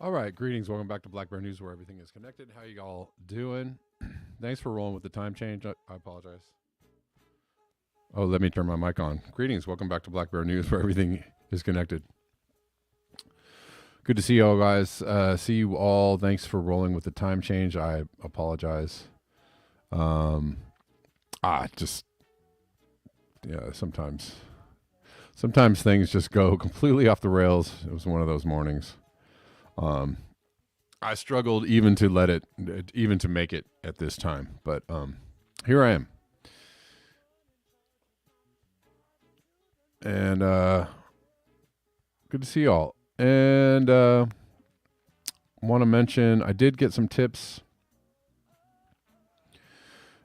All right, greetings. Welcome back to Black Bear News, where everything is connected. How you all doing? Thanks for rolling with the time change. I apologize. Oh, let me turn my mic on. Greetings. Welcome back to Black Bear News, where everything is connected. Good to see you all, guys. See you all. Thanks for rolling with the time change. I apologize. Um, just yeah. Sometimes things just go completely off the rails. It was one of those mornings. Um, I struggled even to even to make it at this time, but here I am, and good to see y'all. And want to mention I did get some tips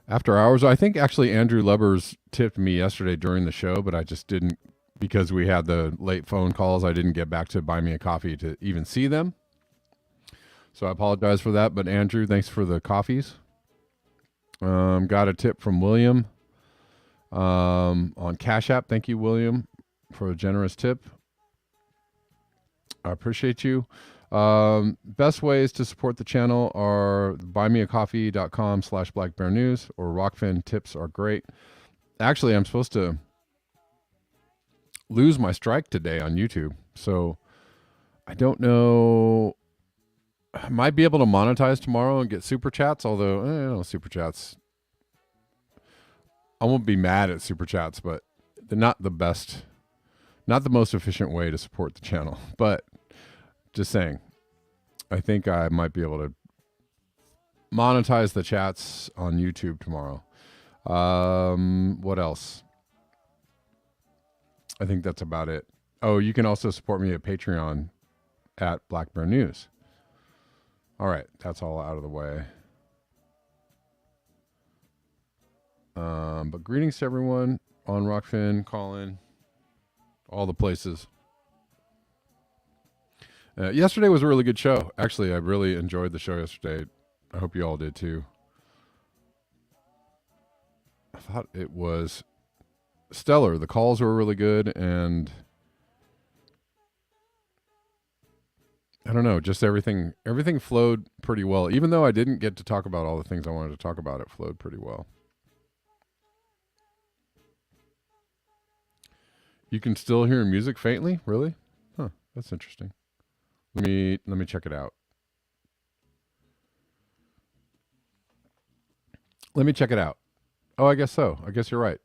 after hours. I think actually Andrew Lubbers tipped me yesterday during the show, but I just didn't because we had the late phone calls. I didn't get back to buy me a coffee to even see them. So I apologize for that. But Andrew, thanks for the coffees. Got a tip from William on Cash App. Thank you, William, for a generous tip. I appreciate you. Best ways to support the channel are buymeacoffee.com/blackbearnews or Rockfin. Tips are great. Actually, I'm supposed to lose my strike today on YouTube. So I don't know. I might be able to monetize tomorrow and get super chats, although super chats. I won't be mad at super chats, but they're not the best, not the most efficient way to support the channel. But just saying, I think I might be able to monetize the chats on YouTube tomorrow. What else? I think that's about it. Oh, you can also support me at Patreon at Black Bear News. All right, that's all out of the way. But greetings to everyone on Rockfin, Colin, all the places. Yesterday was a really good show. Actually, I really enjoyed the show yesterday. I hope you all did too. I thought it was stellar. The calls were really good, and I don't know, just everything flowed pretty well. Even though I didn't get to talk about all the things I wanted to talk about, it flowed pretty well. You can still hear music faintly? Really? Huh, that's interesting. Let me check it out. Let me check it out. Oh, I guess so. I guess you're right.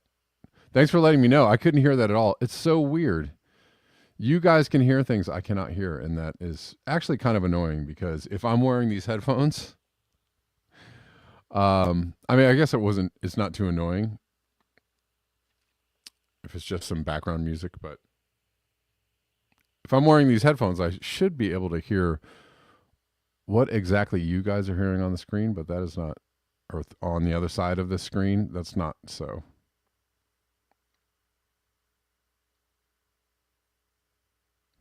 Thanks for letting me know. I couldn't hear that at all. It's so weird. You guys can hear things I cannot hear, and that is actually kind of annoying because if I'm wearing these headphones, I mean, I guess it's not too annoying if it's just some background music, but if I'm wearing these headphones, I should be able to hear what exactly you guys are hearing on the screen, but that is not, or on the other side of the screen, that's not so.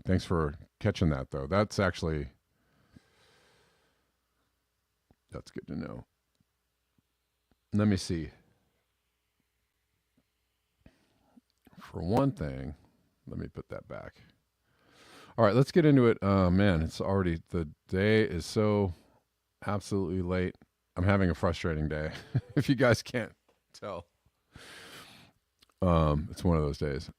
Thanks for catching that, though. That's good to know. Let me see. For one thing, let me put that back. All right, let's get into it. Man, it's already, the day is so absolutely late. I'm having a frustrating day. If you guys can't tell, it's one of those days.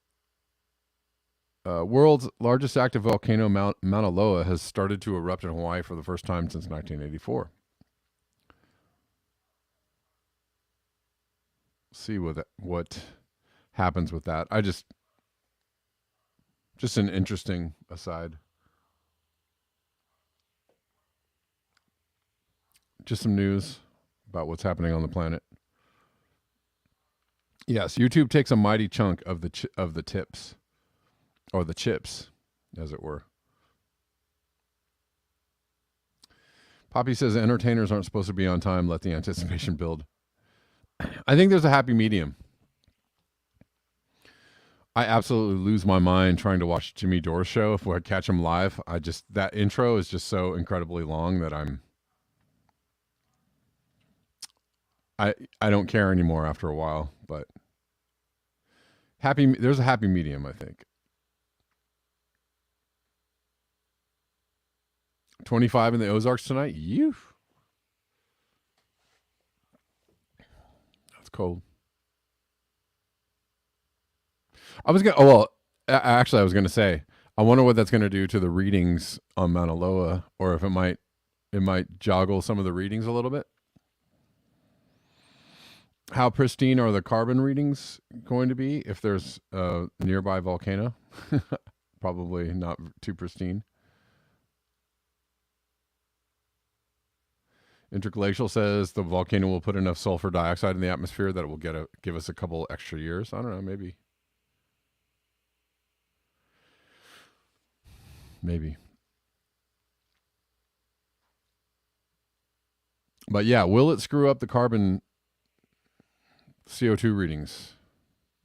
World's largest active volcano, Mauna Loa, has started to erupt in Hawaii for the first time since 1984. See what happens with that. Just an interesting aside. Just some news about what's happening on the planet. Yes, YouTube takes a mighty chunk of the tips, or the chips, as it were. Poppy says entertainers aren't supposed to be on time. Let the anticipation build. I think there's a happy medium. I absolutely lose my mind trying to watch Jimmy Dore's show if I catch him live. That intro is just so incredibly long that I don't care anymore after a while, but there's a happy medium, I think. 25 in the Ozarks tonight. You. That's cold. I was gonna. Oh well, actually, I was gonna say. I wonder what that's gonna do to the readings on Mauna Loa, or if it might joggle some of the readings a little bit. How pristine are the carbon readings going to be if there's a nearby volcano? Probably not too pristine. Interglacial says the volcano will put enough sulfur dioxide in the atmosphere that it will give us a couple extra years. I don't know, maybe. But yeah, will it screw up the carbon CO2 readings?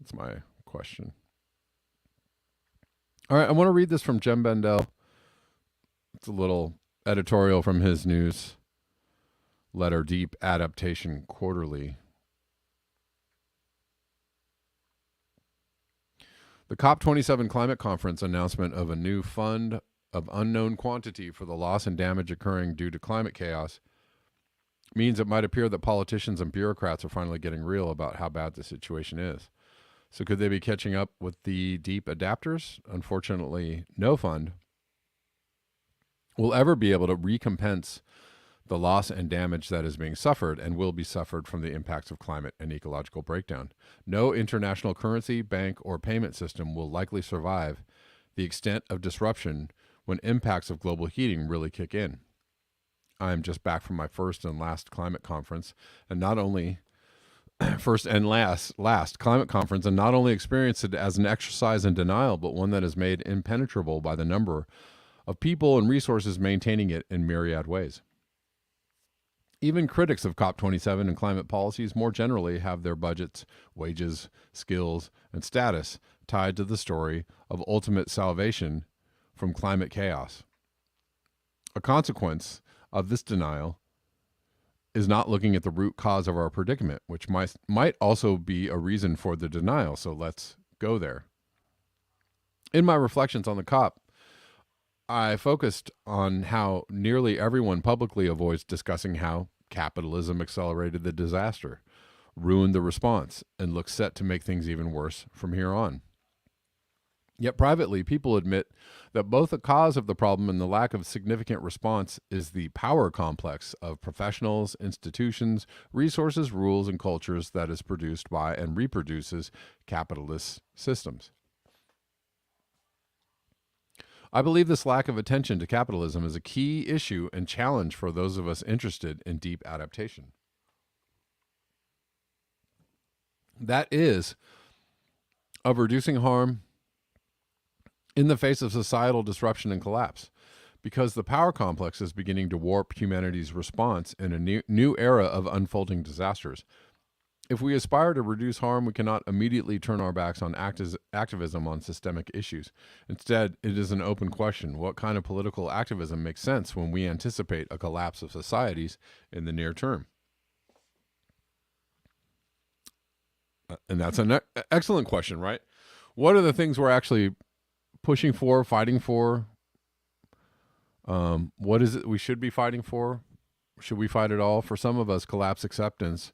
That's my question. All right, I want to read this from Jem Bendel. It's a little editorial from his news letter, Deep Adaptation Quarterly. The COP27 climate conference announcement of a new fund of unknown quantity for the loss and damage occurring due to climate chaos means it might appear that politicians and bureaucrats are finally getting real about how bad the situation is. So could they be catching up with the deep adapters? Unfortunately, no fund will ever be able to recompense the loss and damage that is being suffered and will be suffered from the impacts of climate and ecological breakdown. No international currency, bank, or payment system will likely survive the extent of disruption when impacts of global heating really kick in. I am just back from my first and last climate conference, and not only last climate conference, and not only experienced it as an exercise in denial, but one that is made impenetrable by the number of people and resources maintaining it in myriad ways. Even critics of COP27 and climate policies more generally have their budgets, wages, skills, and status tied to the story of ultimate salvation from climate chaos. A consequence of this denial is not looking at the root cause of our predicament, which might also be a reason for the denial. So let's go there. In my reflections on the COP, I focused on how nearly everyone publicly avoids discussing how capitalism accelerated the disaster, ruined the response, and looks set to make things even worse from here on. Yet privately, people admit that both the cause of the problem and the lack of significant response is the power complex of professionals, institutions, resources, rules, and cultures that is produced by and reproduces capitalist systems. I believe this lack of attention to capitalism is a key issue and challenge for those of us interested in deep adaptation. That is, of reducing harm in the face of societal disruption and collapse, because the power complex is beginning to warp humanity's response in a new era of unfolding disasters. If we aspire to reduce harm, we cannot immediately turn our backs on activism on systemic issues. Instead, it is an open question. What kind of political activism makes sense when we anticipate a collapse of societies in the near term? And that's an excellent question, right? What are the things we're actually pushing for, fighting for? What is it we should be fighting for? Should we fight at all? For some of us, collapse acceptance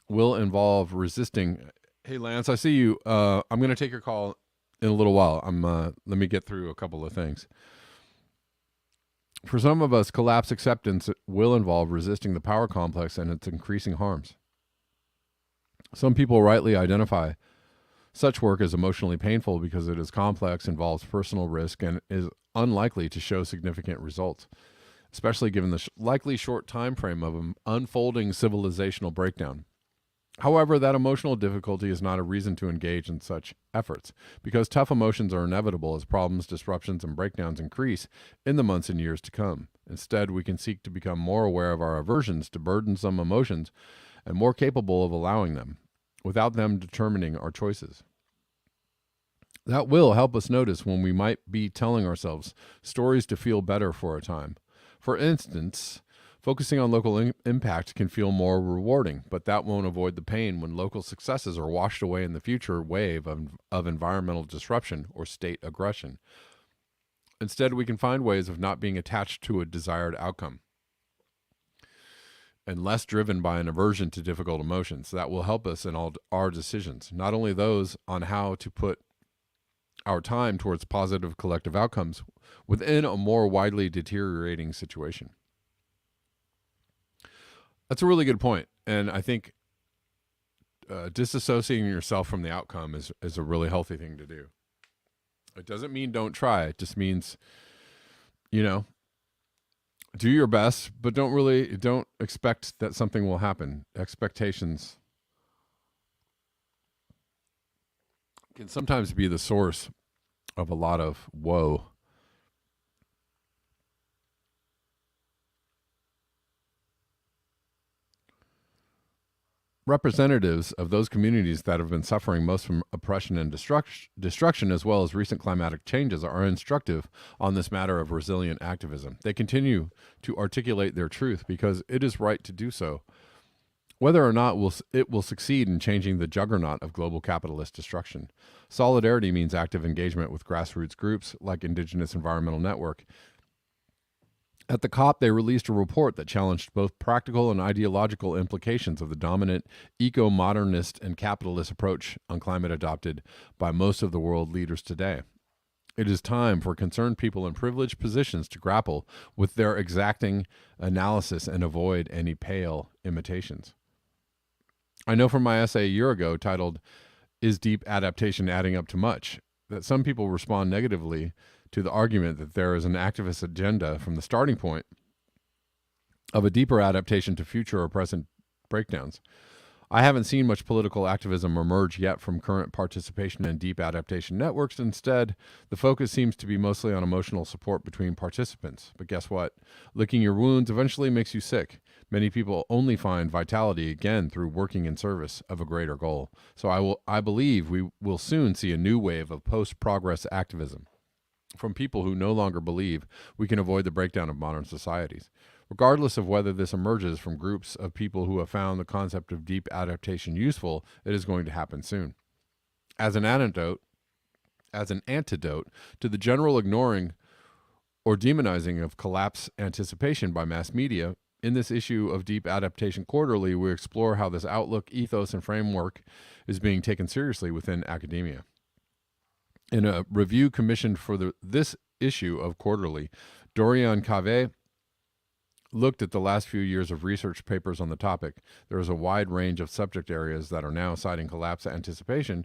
will involve resisting. Hey, Lance, I see you. I'm going to take your call in a little while. Let me get through a couple of things. For some of us, collapse acceptance will involve resisting the power complex and its increasing harms. Some people rightly identify such work as emotionally painful because it is complex, involves personal risk, and is unlikely to show significant results, especially given the likely short time frame of an unfolding civilizational breakdown. However, that emotional difficulty is not a reason to engage in such efforts, because tough emotions are inevitable as problems, disruptions, and breakdowns increase in the months and years to come. Instead, we can seek to become more aware of our aversions to burdensome emotions and more capable of allowing them, without them determining our choices. That will help us notice when we might be telling ourselves stories to feel better for a time. For instance, focusing on local impact can feel more rewarding, but that won't avoid the pain when local successes are washed away in the future wave of environmental disruption or state aggression. Instead, we can find ways of not being attached to a desired outcome and less driven by an aversion to difficult emotions. That will help us in all our decisions, not only those on how to put our time towards positive collective outcomes within a more widely deteriorating situation. That's a really good point. And I think disassociating yourself from the outcome is a really healthy thing to do. It doesn't mean don't try. It just means, do your best, but don't expect that something will happen. Expectations can sometimes be the source of a lot of woe. Representatives of those communities that have been suffering most from oppression and destruction, as well as recent climatic changes, are instructive on this matter of resilient activism. They continue to articulate their truth because it is right to do so, whether or not it will succeed in changing the juggernaut of global capitalist destruction. Solidarity means active engagement with grassroots groups like Indigenous Environmental Network. At the COP, they released a report that challenged both practical and ideological implications of the dominant eco-modernist and capitalist approach on climate adopted by most of the world leaders today. It is time for concerned people in privileged positions to grapple with their exacting analysis and avoid any pale imitations. I know from my essay a year ago titled, "Is Deep Adaptation Adding Up to Much?" that some people respond negatively to the argument that there is an activist agenda from the starting point of a deeper adaptation to future or present breakdowns. I haven't seen much political activism emerge yet from current participation in deep adaptation networks. Instead, the focus seems to be mostly on emotional support between participants. But guess what? Licking your wounds eventually makes you sick. Many people only find vitality again through working in service of a greater goal. So I believe we will soon see a new wave of post-progress activism from people who no longer believe we can avoid the breakdown of modern societies. Regardless of whether this emerges from groups of people who have found the concept of deep adaptation useful, it is going to happen soon. As an antidote to the general ignoring or demonizing of collapse anticipation by mass media, in this issue of Deep Adaptation Quarterly, we explore how this outlook, ethos, and framework is being taken seriously within academia. In a review commissioned for this issue of Quarterly, Dorian Cave looked at the last few years of research papers on the topic. There is a wide range of subject areas that are now citing collapse anticipation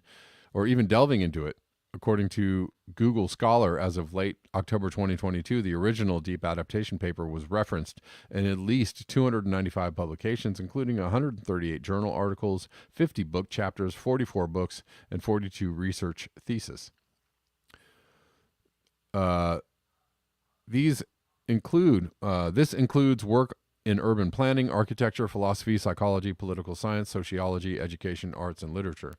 or even delving into it. According to Google Scholar, as of late October 2022, the original Deep Adaptation paper was referenced in at least 295 publications, including 138 journal articles, 50 book chapters, 44 books, and 42 research theses. This includes work in urban planning, architecture, philosophy, psychology, political science, sociology, education, arts, and literature.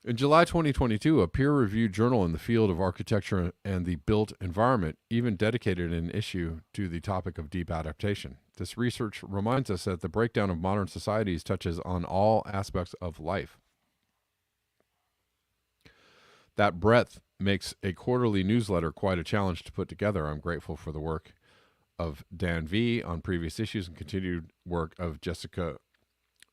In July 2022, a peer-reviewed journal in the field of architecture and the built environment even dedicated an issue to the topic of deep adaptation. This research reminds us that the breakdown of modern societies touches on all aspects of life. That breadth makes a quarterly newsletter quite a challenge to put together. I'm grateful for the work of Dan V. on previous issues and continued work of Jessica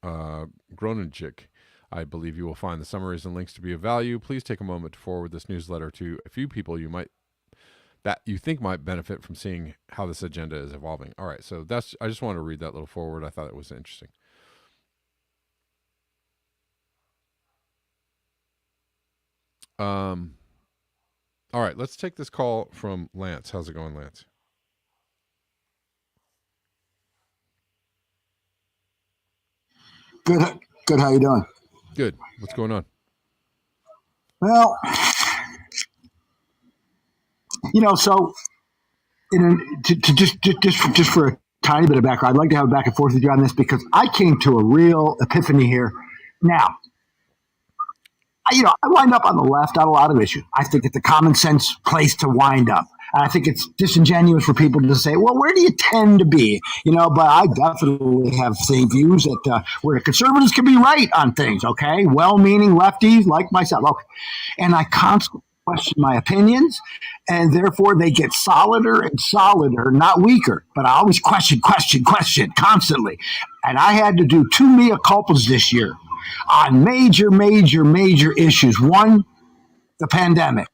Groninchik. I believe you will find the summaries and links to be of value. Please take a moment to forward this newsletter to a few people that you think might benefit from seeing how this agenda is evolving. All right, so I just wanted to read that little forward. I thought it was interesting. All right, let's take this call from Lance. How's it going, Lance? Good. How you doing? Good. What's going on? Well, so just for a tiny bit of background, I'd like to have a back and forth with you on this because I came to a real epiphany here. Now, I wind up on the left on a lot of issues. I think it's a common sense place to wind up. And I think it's disingenuous for people to say, well, where do you tend to be? But I definitely have same views that where the conservatives can be right on things, okay? Well-meaning lefties like myself. Okay. And I constantly question my opinions, and therefore they get solider and solider, not weaker. But I always question constantly. And I had to do two mea culpas this year on major issues. One, the pandemic.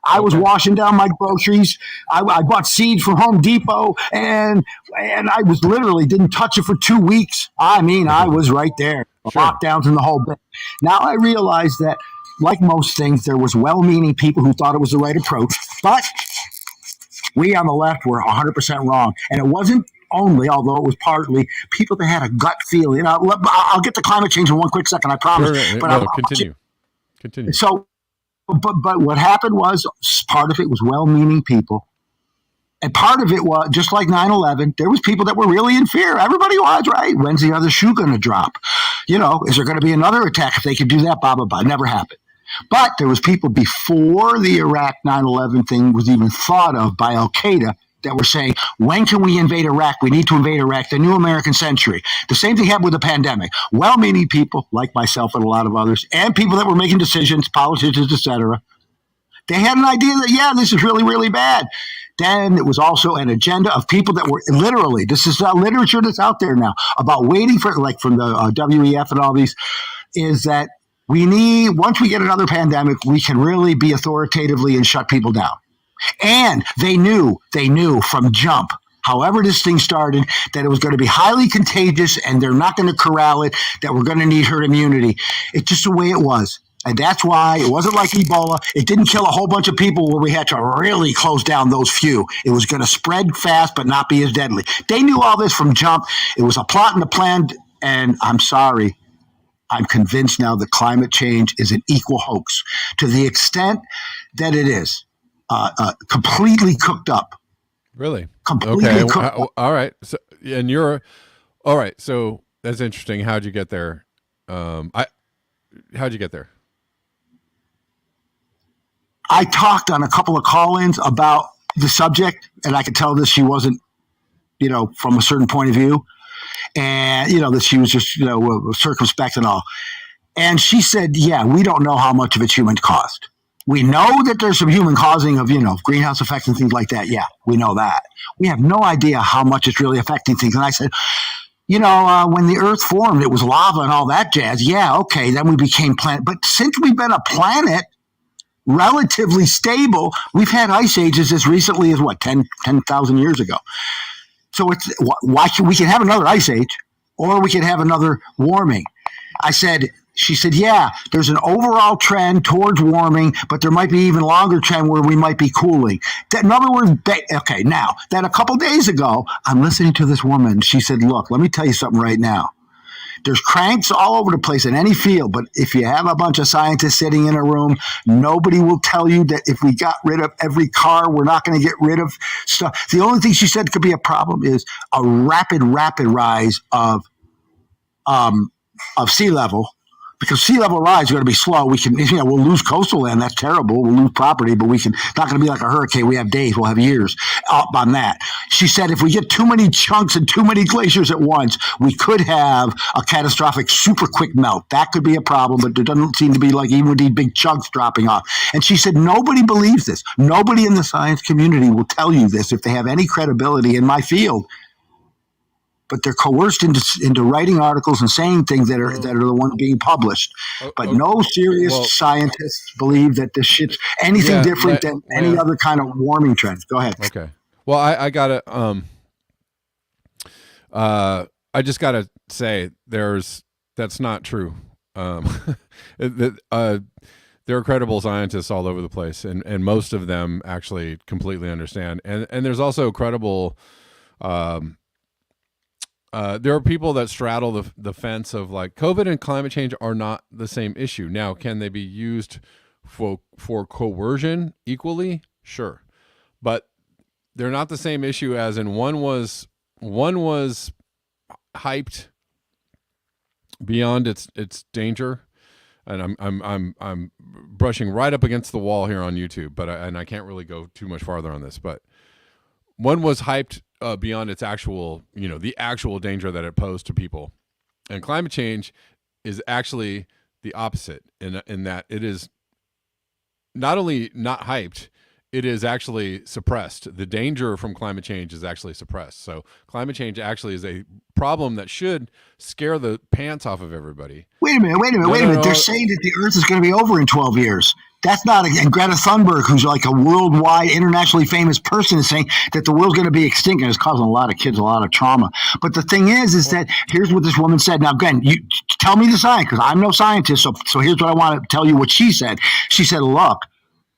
I was Okay. washing down my groceries. I bought seeds from Home Depot, and I was literally didn't touch it for 2 weeks. I mean, I was right there. The Sure. lockdowns and the whole bit. Now I realize that, like most things, there was well-meaning people who thought it was the right approach, but we on the left were 100% wrong, and it wasn't only, although it was partly, people that had a gut feeling. I'll get to climate change in one quick second, I promise. Sure. But No, continue. so but what happened was part of it was well-meaning people, and part of it was just like 9/11. There was people that were really in fear. Everybody was, right. When's the other shoe going to drop? Is there going to be another attack if they could do that? Blah blah blah. Never happened. But there was people before the Iraq 9/11 thing was even thought of by Al Qaeda that were saying, when can we invade Iraq? We need to invade Iraq, the new American century. The same thing happened with the pandemic. Well-meaning people, like myself and a lot of others, and people that were making decisions, politicians, etc., they had an idea that, yeah, this is really, really bad. Then it was also an agenda of people that were literally, this is literature that's out there now, about waiting for, like from the WEF and all these, is that once we get another pandemic, we can really be authoritatively and shut people down. And they knew from jump, however this thing started, that it was going to be highly contagious and they're not going to corral it, that we're going to need herd immunity. It's just the way it was. And that's why it wasn't like Ebola. It didn't kill a whole bunch of people where we had to really close down those few. It was going to spread fast but not be as deadly. They knew all this from jump. It was a plot and a plan. And I'm sorry, I'm convinced now that climate change is an equal hoax to the extent that it is completely cooked up. Really? Completely Okay. cooked up. All right. So, and you're all right. So that's interesting. How'd you get there? How'd you get there? I talked on a couple of call-ins about the subject, and I could tell that she wasn't, from a certain point of view, and that she was just, circumspect and all. And she said, "Yeah, we don't know how much of it's human caused. We know that there's some human causing of, greenhouse effects and things like that. Yeah, we know that. We have no idea how much it's really affecting things." And I said, when the Earth formed, it was lava and all that jazz. Yeah, okay, then we became planet. But since we've been a planet, relatively stable, we've had ice ages as recently as 10,000 years ago. So it's why we can have another ice age, or we can have another warming. She said, yeah, there's an overall trend towards warming, but there might be even longer trend where we might be cooling. In other words, okay, now, then a couple days ago, I'm listening to this woman. She said, look, let me tell you something right now. There's cranks all over the place in any field, but if you have a bunch of scientists sitting in a room, nobody will tell you that if we got rid of every car, we're not going to get rid of stuff. The only thing she said could be a problem is a rapid rise of sea level, because sea level rise is going to be slow. We can, we'll lose coastal land. That's terrible. We'll lose property, but not going to be like a hurricane. We have days. We'll have years up on that. She said if we get too many chunks and too many glaciers at once, we could have a catastrophic super quick melt. That could be a problem, but there doesn't seem to be, like, even with these big chunks dropping off. And she said nobody believes this. Nobody in the science community will tell you this if they have any credibility in my field. But they're coerced into writing articles and saying things that are the ones being published. But no serious scientists believe that this shit's anything different than any other kind of warming trends. Go ahead. Okay. Well, I gotta I just gotta say that's not true. There are credible scientists all over the place, and most of them actually completely understand. And there's also credible. There are people that straddle the fence of, like, COVID and climate change are not the same issue. Now, can they be used for coercion equally? Sure, but they're not the same issue, as in one was hyped beyond its danger, and I'm brushing right up against the wall here on YouTube, but I can't really go too much farther on this, but one was hyped beyond its actual, the actual danger that it posed to people. And climate change is actually the opposite in that it is not only not hyped, it is actually suppressed. The danger from climate change is actually suppressed. So climate change actually is a problem that should scare the pants off of everybody. Wait a minute. They're saying that the Earth is going to be over in 12 years. That's not, and Greta Thunberg, who's like a worldwide, internationally famous person, is saying that the world's going to be extinct, and it's causing a lot of kids a lot of trauma. But the thing is that here's what this woman said. Now, again, you tell me the science, because I'm no scientist. So here's what I want to tell you what she said. She said, look,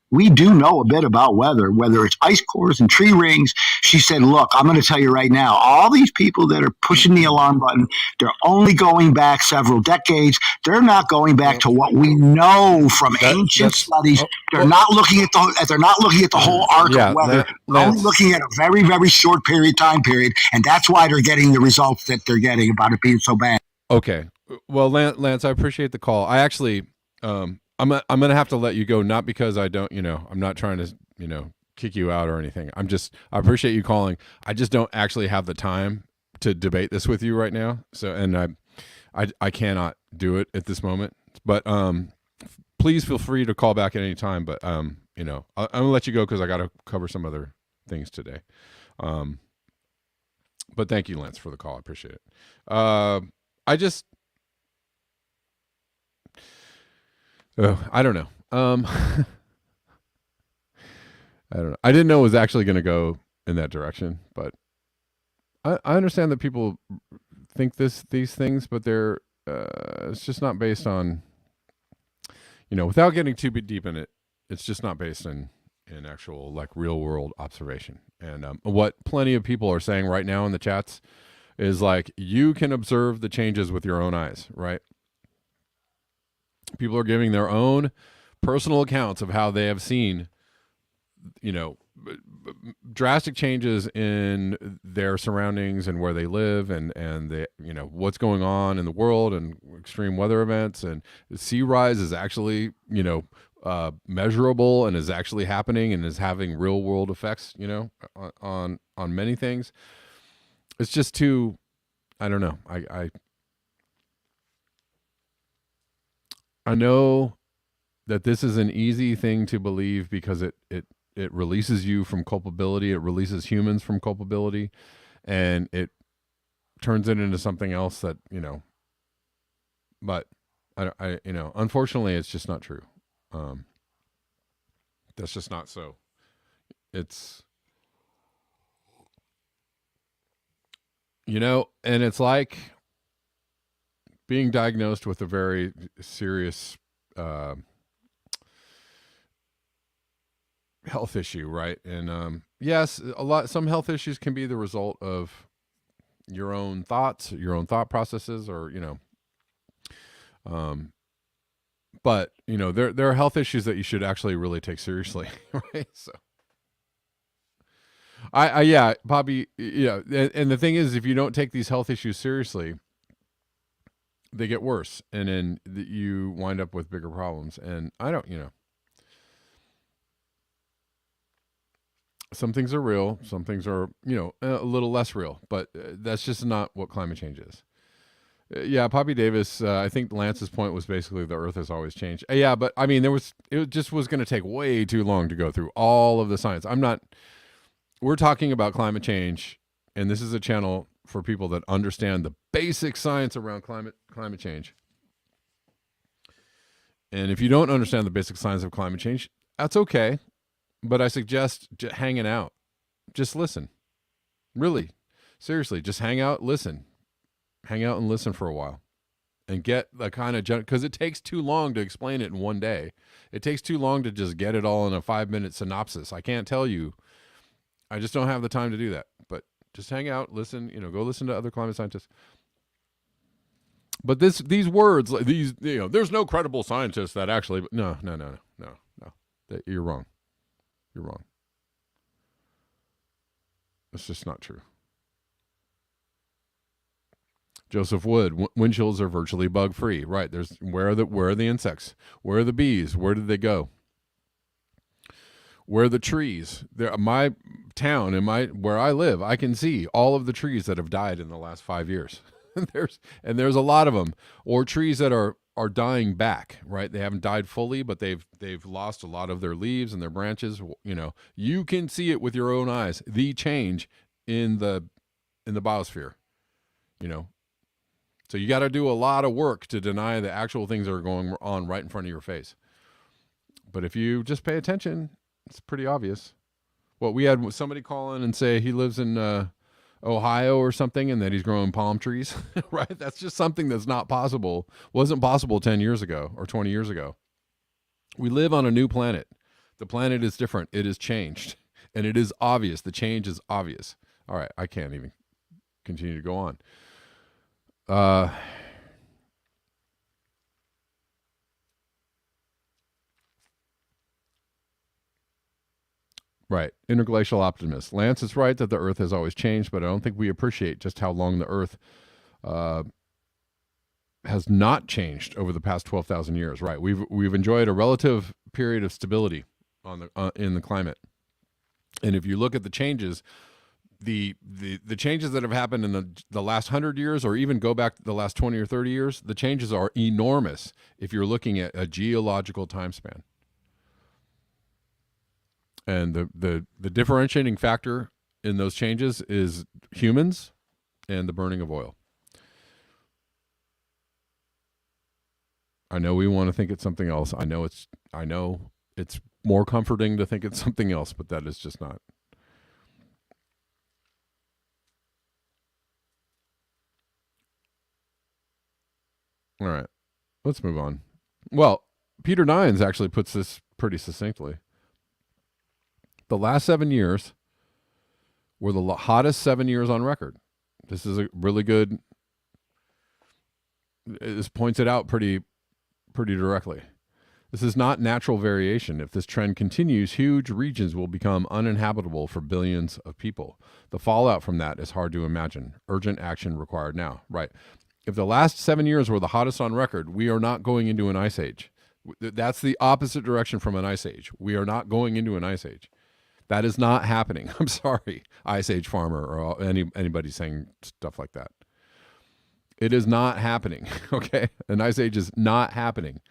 we do know a bit about weather, whether it's ice cores and tree rings. She said, look, I'm going to tell you right now, all these people that are pushing the alarm button, they're only going back several decades. They're not going back to what we know from ancient studies. They're not looking at the whole arc of weather. They're only looking at a very, very short time period. And that's why they're getting the results that they're getting about it being so bad. Okay. Well, Lance, I appreciate the call. I actually, I'm going to have to let you go, not because I don't, I'm not trying to, kick you out or anything. I appreciate you calling. I just don't actually have the time to debate this with you right now. So, and I cannot do it at this moment, but, please feel free to call back at any time. But, I'm going to let you go because I got to cover some other things today. But thank you, Lance, for the call. I appreciate it. I don't know. I don't know. I didn't know it was actually going to go in that direction, but I understand that people think these things, but they're it's just not based on, without getting too deep in it. It's just not based in actual like real world observation. And what plenty of people are saying right now in the chats is like, you can observe the changes with your own eyes, right? People are giving their own personal accounts of how they have seen, drastic changes in their surroundings and where they live and they, what's going on in the world and extreme weather events. And the sea rise is actually, measurable and is actually happening and is having real world effects, on many things. It's just too, I don't know. I know that this is an easy thing to believe because it releases you from culpability. It releases humans from culpability, and it turns it into something else that, but I unfortunately it's just not true. That's just not so. It's, and it's like being diagnosed with a very serious health issue, right? And yes, some health issues can be the result of your own thoughts, your own thought processes, or but there are health issues that you should actually really take seriously, right? So yeah, Poppy, yeah, and the thing is, if you don't take these health issues seriously, they get worse, and then you wind up with bigger problems. And I don't, some things are real, some things are, a little less real, but that's just not what climate change is. Yeah, Poppy Davis, I think Lance's point was basically the Earth has always changed. Yeah, but I mean, it just was going to take way too long to go through all of the science. We're talking about climate change, and this is a channel for people that understand the basic science around climate change. And if you don't understand the basic science of climate change, that's okay. But I suggest hanging out. Just listen. Really, seriously, just hang out, listen. Hang out and listen for a while. And get the kind of, because it takes too long to explain it in one day. It takes too long to just get it all in a 5-minute synopsis. I can't tell you. I just don't have the time to do that. But just hang out, listen, go listen to other climate scientists. But these words, there's no credible scientist that actually, no. You're wrong. You're wrong. It's just not true. Joseph Wood, wind chills are virtually bug free. Right. Where are the insects? Where are the bees? Where did they go? Where are the trees? My town and where I live, I can see all of the trees that have died in the last 5 years. There's a lot of them, or trees that are are dying back, right? They haven't died fully, but they've lost a lot of their leaves and their branches. You can see it with your own eyes, the change in the biosphere. You know, so you got to do a lot of work to deny the actual things that are going on right in front of your face. But if you just pay attention, it's pretty obvious. Well, we had somebody call in and say he lives in Ohio or something, and that he's growing palm trees, right? That's just something that's not possible. Wasn't possible 10 years ago or 20 years ago. We live on a new planet. The planet is different. It has changed, and it is obvious. The change is obvious. All right, I can't even continue to go on. Right. Interglacial optimist. Lance is right that the Earth has always changed, but I don't think we appreciate just how long the Earth has not changed over the past 12,000 years. Right. We've enjoyed a relative period of stability in the climate. And if you look at the changes, the changes that have happened in the last 100 years, or even go back to the last 20 or 30 years, the changes are enormous if you're looking at a geological time span. And the differentiating factor in those changes is humans and the burning of oil. I know we want to think it's something else. I know it's more comforting to think it's something else, but that is just not. All right, let's move on. Well, Peter Nines actually puts this pretty succinctly. The last 7 years were the hottest 7 years on record. This is a really good. This points it out pretty directly. This is not natural variation. If this trend continues, huge regions will become uninhabitable for billions of people. The fallout from that is hard to imagine. Urgent action required now. Right. If the last 7 years were the hottest on record, we are not going into an ice age. That's the opposite direction from an ice age. We are not going into an ice age. That is not happening. I'm sorry, Ice Age Farmer or anybody saying stuff like that. It is not happening, okay? An ice age is not happening.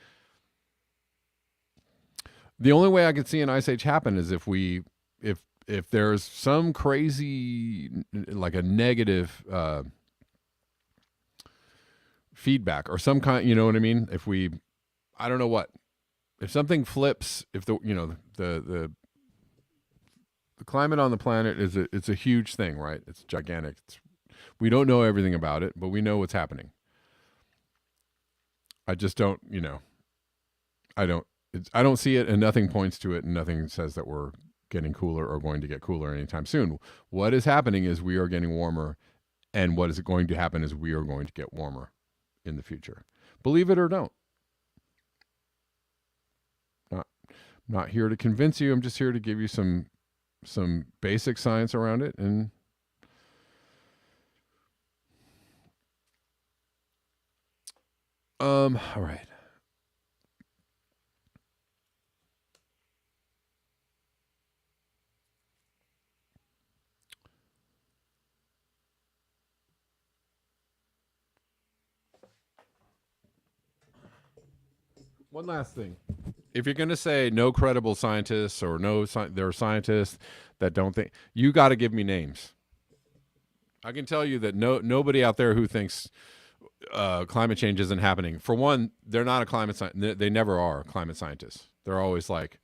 The only way I could see an ice age happen is if there's some crazy, like a negative feedback or some kind, you know what I mean? I don't know what. If something flips, if the climate on the planet it's a huge thing, right? It's gigantic. We don't know everything about it, but we know what's happening. I just don't, I don't see it, and nothing points to it, and nothing says that we're getting cooler or going to get cooler anytime soon. What is happening is we are getting warmer, and what is going to happen is we are going to get warmer in the future. Believe it or don't. Not here to convince you. I'm just here to give you some basic science around it. And all right. One last thing. If you're going to say no credible scientists or there are scientists that don't think, you got to give me names. I can tell you that nobody out there who thinks climate change isn't happening. For one, they're not a climate scientist. They never are climate scientists. They're always like,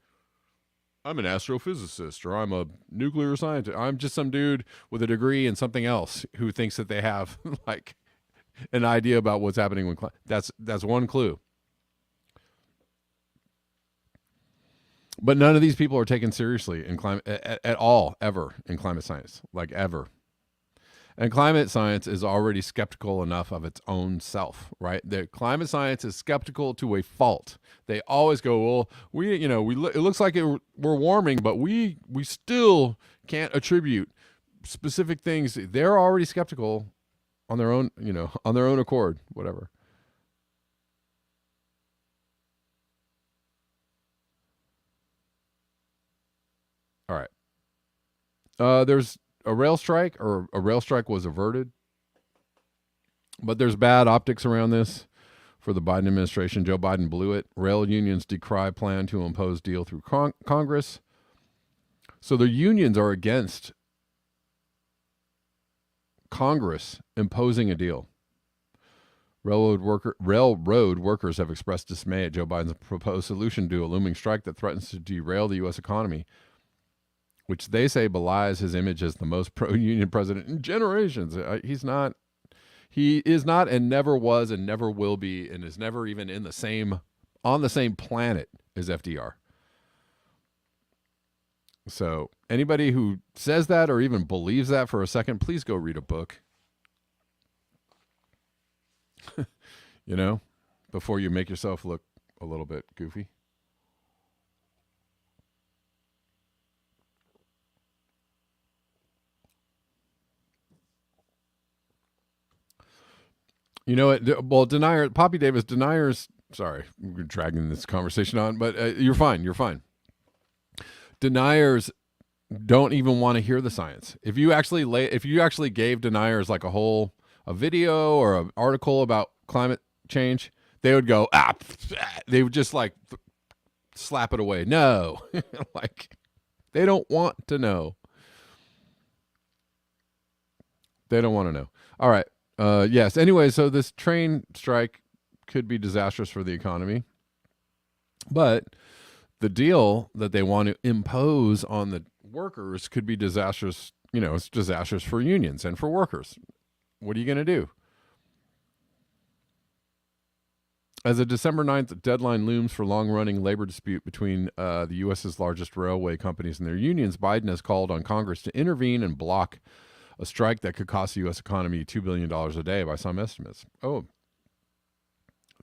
I'm an astrophysicist or I'm a nuclear scientist. I'm just some dude with a degree in something else who thinks that they have like an idea about what's happening when that's one clue. But none of these people are taken seriously in climate at all, ever, in climate science, like ever. And climate science is already skeptical enough of its own self, right? The climate science is skeptical to a fault. They always go, well, it looks like we're warming, but we still can't attribute specific things. They're already skeptical on their own, on their own accord, whatever. All right. There's a rail strike, or a rail strike was averted, but there's bad optics around this. for the Biden administration. Joe Biden blew it. Rail unions decry plan to impose deal through Congress. So the unions are against Congress imposing a deal. Railroad workers have expressed dismay at Joe Biden's proposed solution to a looming strike that threatens to derail the U.S. economy, which they say belies his image as the most pro-union president in generations. He's not. He is not, and never was, and never will be, and is never even on the same planet as FDR. So anybody who says that or even believes that for a second, please go read a book. Before you make yourself look a little bit goofy. You know what? Well, Poppy Davis, deniers. Sorry, we're dragging this conversation on, but you're fine. You're fine. Deniers don't even want to hear the science. If you actually gave deniers like a video or an article about climate change, they would go they would just like slap it away. No, like they don't want to know. They don't want to know. All right. Yes. Anyway, so this train strike could be disastrous for the economy, but the deal that they want to impose on the workers could be disastrous. It's disastrous for unions and for workers. What are you going to do? As a December 9th deadline looms for long-running labor dispute between the U.S.'s largest railway companies and their unions, Biden has called on Congress to intervene and block a strike that could cost the U.S. economy $2 billion a day by some estimates. Oh,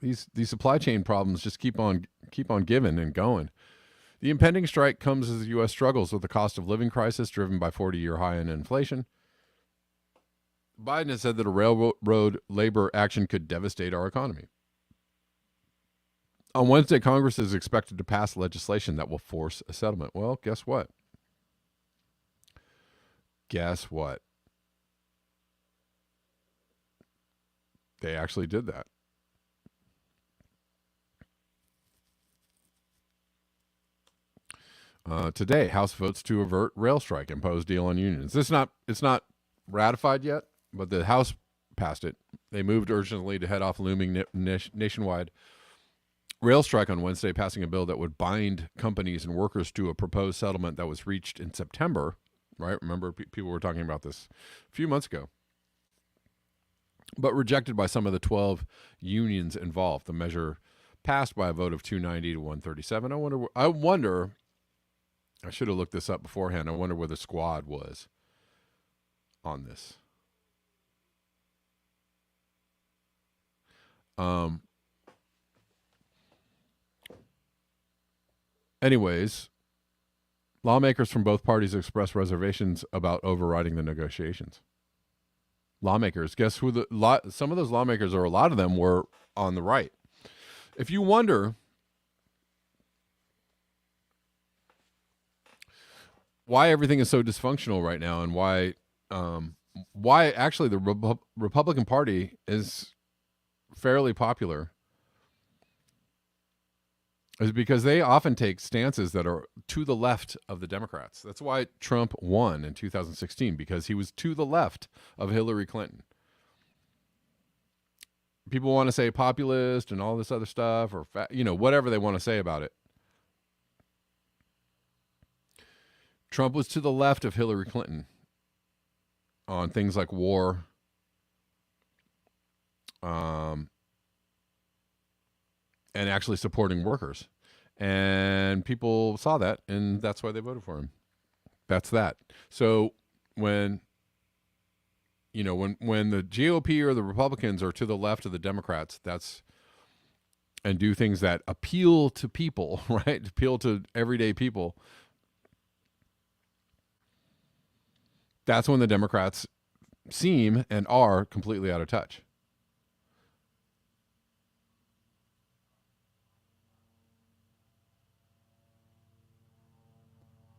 these supply chain problems just keep on giving and going. The impending strike comes as the U.S. struggles with the cost of living crisis driven by 40-year high in inflation. Biden has said that a railroad labor action could devastate our economy. On Wednesday, Congress is expected to pass legislation that will force a settlement. Well, guess what? They actually did that. Today, House votes to avert rail strike, impose deal on unions. It's not ratified yet, but the House passed it. They moved urgently to head off looming nationwide rail strike on Wednesday, passing a bill that would bind companies and workers to a proposed settlement that was reached in September. Right? Remember, people were talking about this a few months ago, but rejected by some of the 12 unions involved. The measure passed by a vote of 290 to 137. I wonder. I should have looked this up beforehand. I wonder where the squad was on this. Anyways, lawmakers from both parties expressed reservations about overriding the negotiations. Lawmakers, guess who some of those lawmakers, or a lot of them, were on the right. If you wonder why everything is so dysfunctional right now and why actually the Republican Party is fairly popular, is because they often take stances that are to the left of the Democrats. That's why Trump won in 2016, because he was to the left of Hillary Clinton. People want to say populist and all this other stuff, or whatever they want to say about it. Trump was to the left of Hillary Clinton on things like war, and actually supporting workers. And people saw that, and that's why they voted for him. That's that. So when the GOP or the Republicans are to the left of the Democrats, and do things that appeal to people, right? Appeal to everyday people. That's when the Democrats seem and are completely out of touch.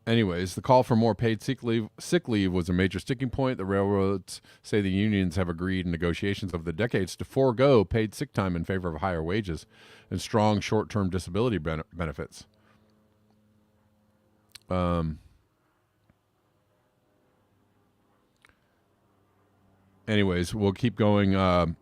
Anyways, the call for more paid sick leave was a major sticking point. The railroads say the unions have agreed in negotiations over the decades to forego paid sick time in favor of higher wages and strong short-term disability benefits. Anyways, we'll keep going.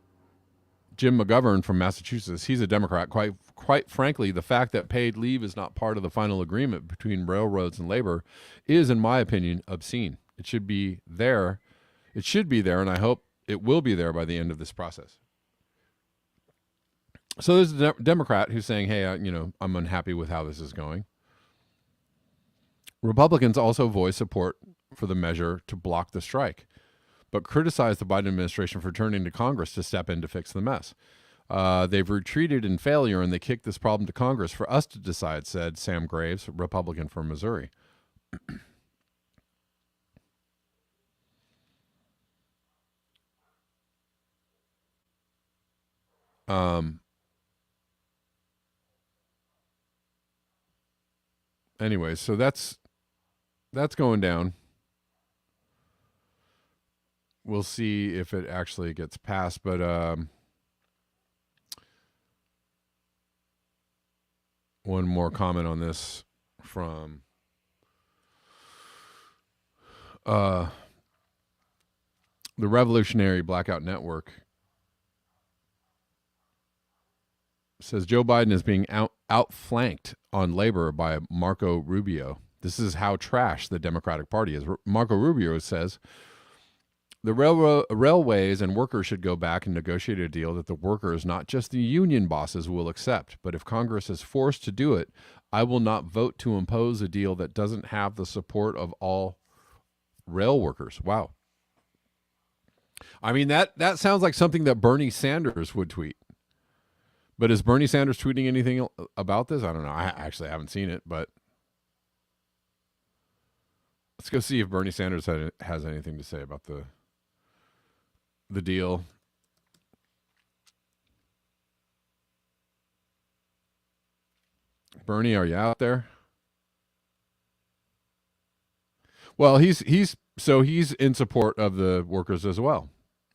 Jim McGovern from Massachusetts, he's a Democrat. Quite frankly, the fact that paid leave is not part of the final agreement between railroads and labor is, in my opinion, obscene. It should be there. It should be there, and I hope it will be there by the end of this process. So there's a Democrat who's saying, hey, I'm unhappy with how this is going. Republicans also voice support for the measure to block the strike, but criticize the Biden administration for turning to Congress to step in to fix the mess. They've retreated in failure, and they kicked this problem to Congress for us to decide, said Sam Graves, Republican from Missouri. Anyway, so that's going down. We'll see if it actually gets passed, but one more comment on this from the Revolutionary Blackout Network. Says Joe Biden is being outflanked on labor by Marco Rubio. This is how trash the Democratic Party is. Marco Rubio says the railways and workers should go back and negotiate a deal that the workers, not just the union bosses, will accept. But if Congress is forced to do it, I will not vote to impose a deal that doesn't have the support of all rail workers. Wow. I mean, that sounds like something that Bernie Sanders would tweet. But is Bernie Sanders tweeting anything about this? I don't know. I actually haven't seen it, but let's go see if Bernie Sanders has anything to say about the deal. Bernie, are you out there? Well, he's in support of the workers as well.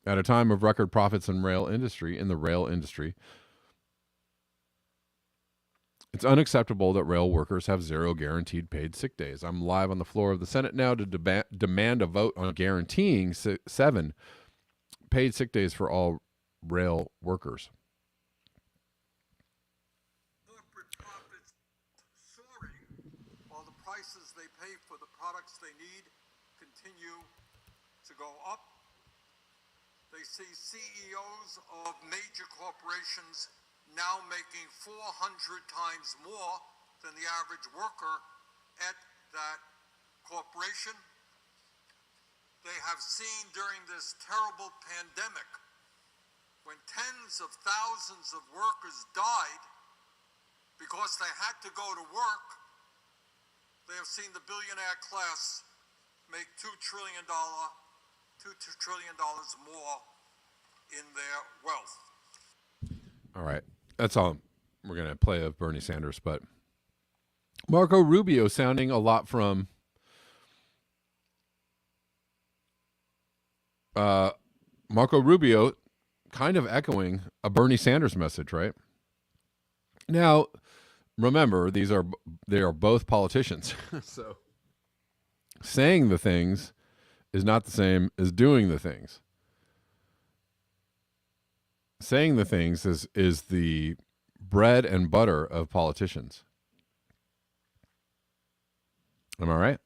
At a time of record profits in the rail industry, it's unacceptable that rail workers have zero guaranteed paid sick days. I'm live on the floor of the Senate now to demand a vote on guaranteeing 7 paid sick days for all rail workers. Corporate profits soaring while the prices they pay for the products they need continue to go up. They see CEOs of major corporations now making 400 times more than the average worker at that corporation. They have seen during this terrible pandemic, when tens of thousands of workers died because they had to go to work, they have seen the billionaire class make $2 trillion more in their wealth. All right. That's all we're going to play of Bernie Sanders, but Marco Rubio sounding a lot from Marco Rubio kind of echoing a Bernie Sanders message, right? Now, remember, they are both politicians. So saying the things is not the same as doing the things. Saying the things is the bread and butter of politicians. Am I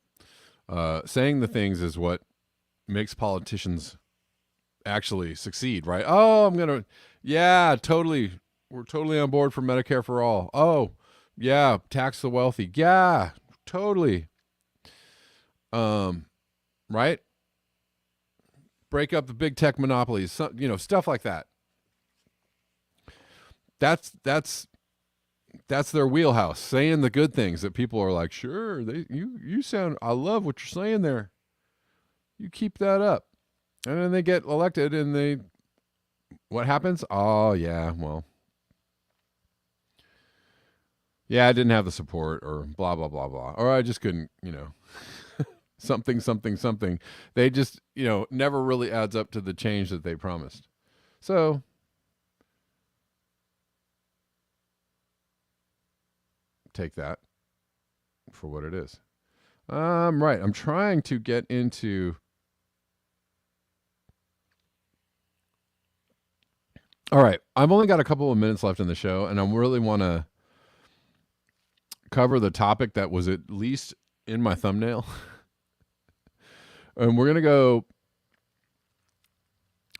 right? Saying the things is what makes politicians actually succeed, right? Oh, totally. We're totally on board for Medicare for all. Oh, yeah, tax the wealthy. Yeah, totally. Right? Break up the big tech monopolies. Stuff like that. That's their wheelhouse, saying the good things that people are like, sure, you sound, I love what you're saying there. You keep that up. And then they get elected and what happens? Oh yeah, well, yeah, I didn't have the support or blah, blah, blah, blah. Or I just couldn't, something, something, something. They just, never really adds up to the change that they promised. So take that for what it is. Right. I'm trying to get into. All right. I've only got a couple of minutes left in the show, and I really want to cover the topic that was at least in my thumbnail. And we're going to go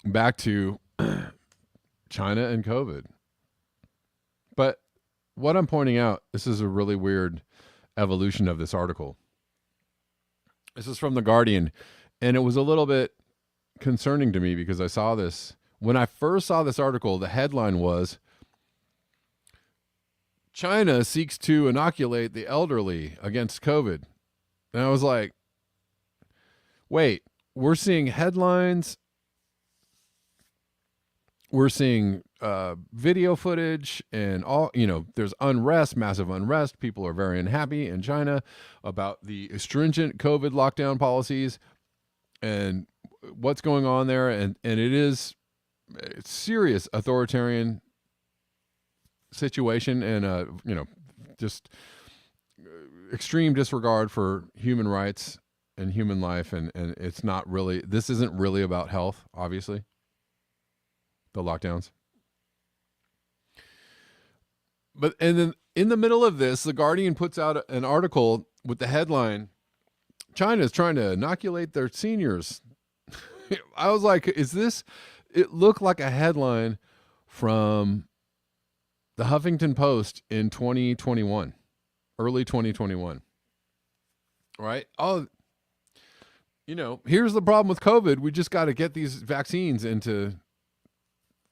back to China and COVID. But what I'm pointing out, this is a really weird evolution of this article. This is from The Guardian, and it was a little bit concerning to me because I saw this. When I first saw this article, the headline was, China seeks to inoculate the elderly against COVID. And I was like, wait, we're seeing headlines. We're seeing video footage and all, there's unrest, massive unrest. People are very unhappy in China about the stringent COVID lockdown policies and what's going on there. And it is a serious authoritarian situation and, just extreme disregard for human rights and human life. And it's not really, this isn't really about health, obviously, the lockdowns. And then in the middle of this, The Guardian puts out an article with the headline, China is trying to inoculate their seniors. I was like, it looked like a headline from the Huffington Post in 2021, early 2021. Right? Oh, here's the problem with COVID. We just got to get these vaccines into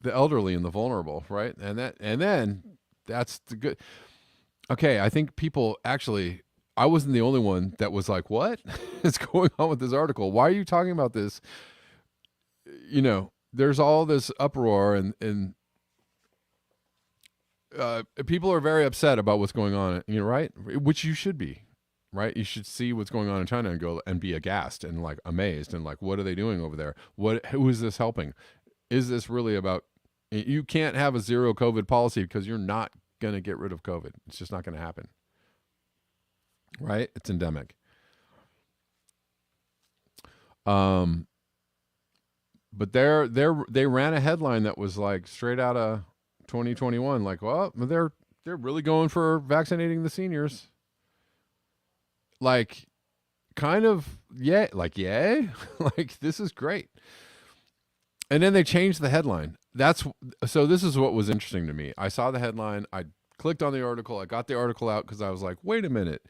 the elderly and the vulnerable, right? And then that's the good. Okay, I think people actually, I wasn't the only one that was like, what is going on with this article? Why are you talking about this? There's all this uproar and people are very upset about what's going on, right? Which you should be, right? You should see what's going on in China and go and be aghast and like amazed and like, what are they doing over there? Who is this helping? Is this really about, you can't have a zero COVID policy because you're not going to get rid of COVID. It's just not going to happen. Right? It's endemic. But they ran a headline that was like straight out of 2021, like, well, they're really going for vaccinating the seniors. Like, kind of, yeah, like, yay, like, this is great. And then they changed the headline. So this is what was interesting to me. I saw the headline. I clicked on the article. I got the article out because I was like, wait a minute.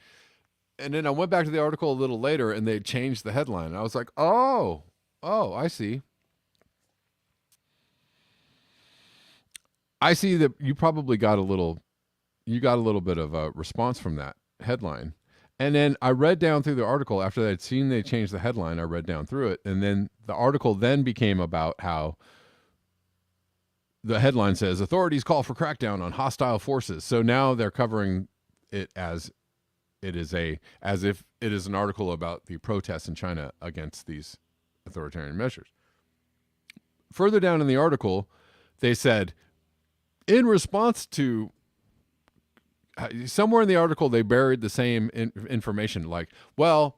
And then I went back to the article a little later and they changed the headline. And I was like, oh, I see. I see that you probably got a little bit of a response from that headline. And then I read down through the article after I'd seen they changed the headline. I read down through it. And then the article then became about how the headline says authorities call for crackdown on hostile forces. So now they're covering it as if it is an article about the protests in China against these authoritarian measures. Further down in the article, they said, in response to, somewhere in the article, they buried the same information. Like, well,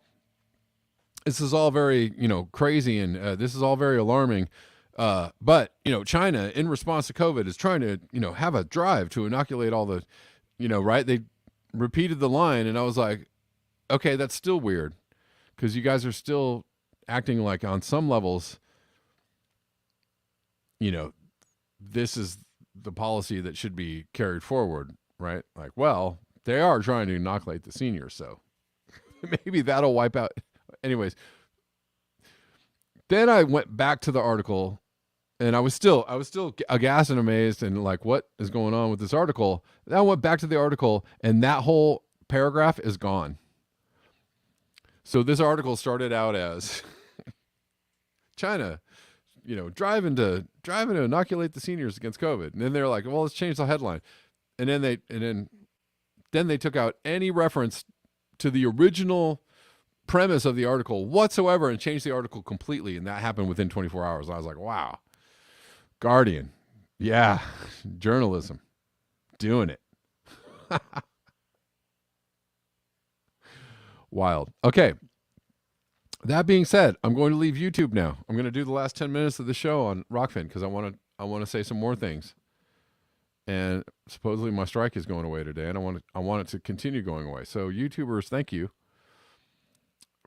this is all very, crazy and this is all very alarming. But, China, in response to COVID, is trying to, have a drive to inoculate all the, right? They repeated the line and I was like, okay, that's still weird because you guys are still acting like on some levels, this is the policy that should be carried forward, right? Like, well, they are trying to inoculate the seniors, so maybe that'll wipe out. Anyways, then I went back to the article and I was still aghast and amazed and like, what is going on with this article? Then I went back to the article and that whole paragraph is gone. So this article started out as China, driving to inoculate the seniors against COVID. And then they're like, well, let's change the headline. And then Then they took out any reference to the original premise of the article whatsoever and changed the article completely. And that happened within 24 hours. I was like, wow. Guardian. Yeah. Journalism. Doing it. Wild. Okay. That being said, I'm going to leave YouTube now. I'm going to do the last 10 minutes of the show on Rockfin because I want to say some more things. And supposedly my strike is going away today, and I want it to continue going away. So YouTubers, thank you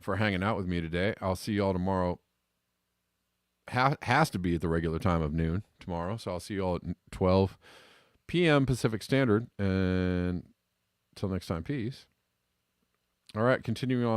for hanging out with me today. I'll see y'all tomorrow. Has to be at the regular time of noon tomorrow. So I'll see y'all at 12 p.m. Pacific Standard. And until next time, peace. All right, continuing on.